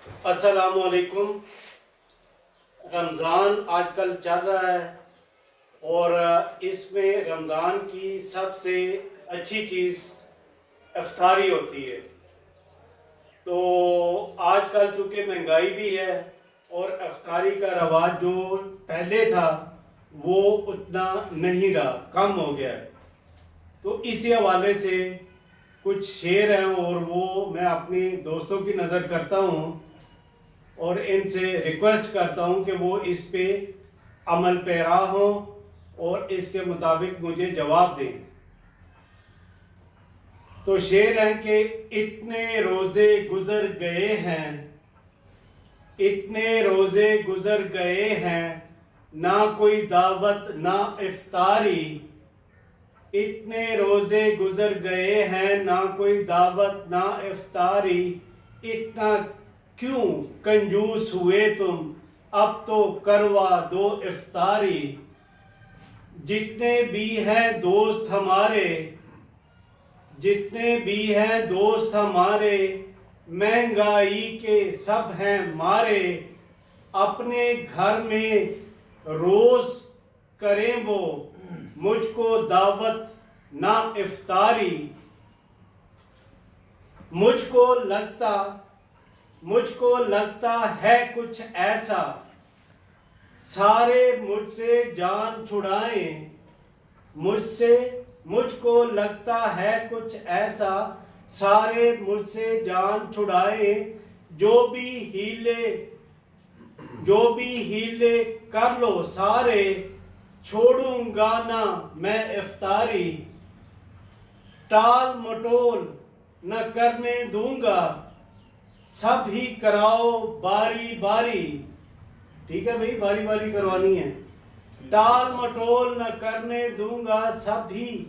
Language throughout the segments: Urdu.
السلام علیکم۔ رمضان آج کل چل رہا ہے اور اس میں رمضان کی سب سے اچھی چیز افطاری ہوتی ہے۔ تو آج کل چونکہ مہنگائی بھی ہے اور افطاری کا رواج جو پہلے تھا وہ اتنا نہیں رہا، کم ہو گیا ہے۔ تو اسی حوالے سے کچھ شعر ہیں اور وہ میں اپنی دوستوں کی نظر کرتا ہوں اور ان سے ریکویسٹ کرتا ہوں کہ وہ اس پہ عمل پیرا ہوں اور اس کے مطابق مجھے جواب دیں۔ تو شعر ہے کہ اتنے روزے گزر گئے ہیں، اتنے روزے گزر گئے ہیں، نہ کوئی دعوت نہ افطاری۔ اتنے روزے گزر گئے ہیں، نہ کوئی دعوت نہ افطاری۔ اتنا کیوں کنجوس ہوئے تم، اب تو کروا دو افطاری۔ جتنے بھی ہیں دوست ہمارے، جتنے بھی ہیں دوست ہمارے، مہنگائی کے سب ہیں مارے۔ اپنے گھر میں روز کریں وہ، مجھ کو دعوت نہ افطاری۔ مجھ کو لگتا ہے کچھ ایسا، سارے مجھ سے جان چھڑائیں۔ مجھ کو لگتا ہے کچھ ایسا، سارے مجھ سے جان چھڑائیں۔ جو بھی ہیلے کر لو سارے، چھوڑوں گا نہ میں افطاری۔ ٹال مٹول نہ کرنے دوں گا، سب ہی کراؤ باری باری۔ ٹھیک ہے بھائی، باری باری کروانی ہے۔ ٹال مٹول نہ کرنے دوں گا، سب ہی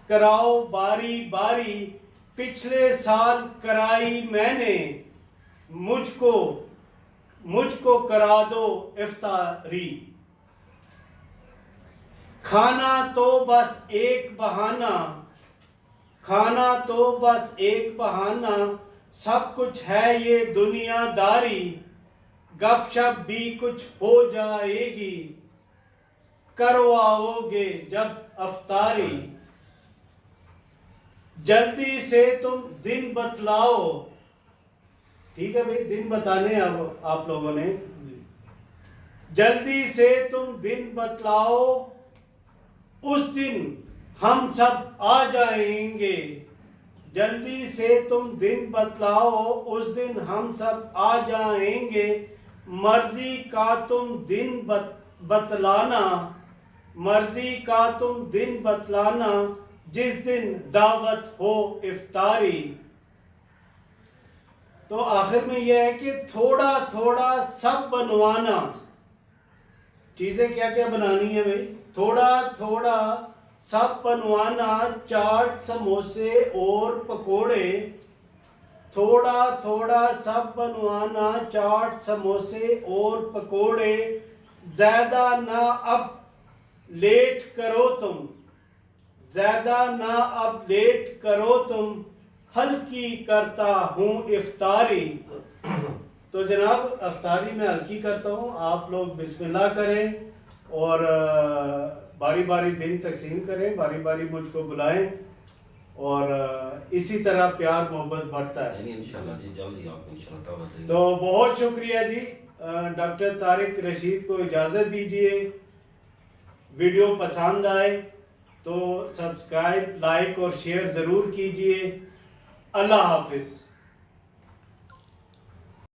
کراؤ باری باری۔ پچھلے سال کرائی میں نے، مجھ کو کرا دو افطاری۔ کھانا تو بس ایک بہانہ، سب کچھ ہے یہ دنیا داری۔ گپ شپ بھی کچھ ہو جائے گی، کرواؤ گے جب افطاری۔ جلدی سے تم دن بتلاؤ۔ ٹھیک ہے بھئی، دن بتانے اب آپ لوگوں نے۔ جلدی سے تم دن بتلاؤ، اس دن ہم سب آ جائیں گے۔ جلدی سے تم دن بتلاؤ، اس دن ہم سب آ جائیں گے۔ مرضی کا تم دن بتلانا، جس دن دعوت ہو افطاری۔ تو آخر میں یہ ہے کہ تھوڑا تھوڑا سب بنوانا۔ چیزیں کیا کیا بنانی ہے بھائی؟ تھوڑا تھوڑا سب بنوانا، چاٹ سموسے اور پکوڑے۔ تھوڑا تھوڑا سب بنوانا، چاٹ سموسے اور پکوڑے۔ زیادہ نہ اب لیٹ کرو تم، ہلکی کرتا ہوں افطاری۔ تو جناب افطاری میں ہلکی کرتا ہوں، آپ لوگ بسم اللہ کریں اور باری باری دن تقسیم کریں، باری باری مجھ کو بلائیں اور اسی طرح پیار محبت بڑھتا ہے انشاءاللہ جی، جلدی آپ انشاءاللہ دعوت دیں گے۔ تو بہت شکریہ جی۔ ڈاکٹر طارق رشید کو اجازت دیجیے۔ ویڈیو پسند آئے تو سبسکرائب، لائک اور شیئر ضرور کیجیے۔ اللہ حافظ۔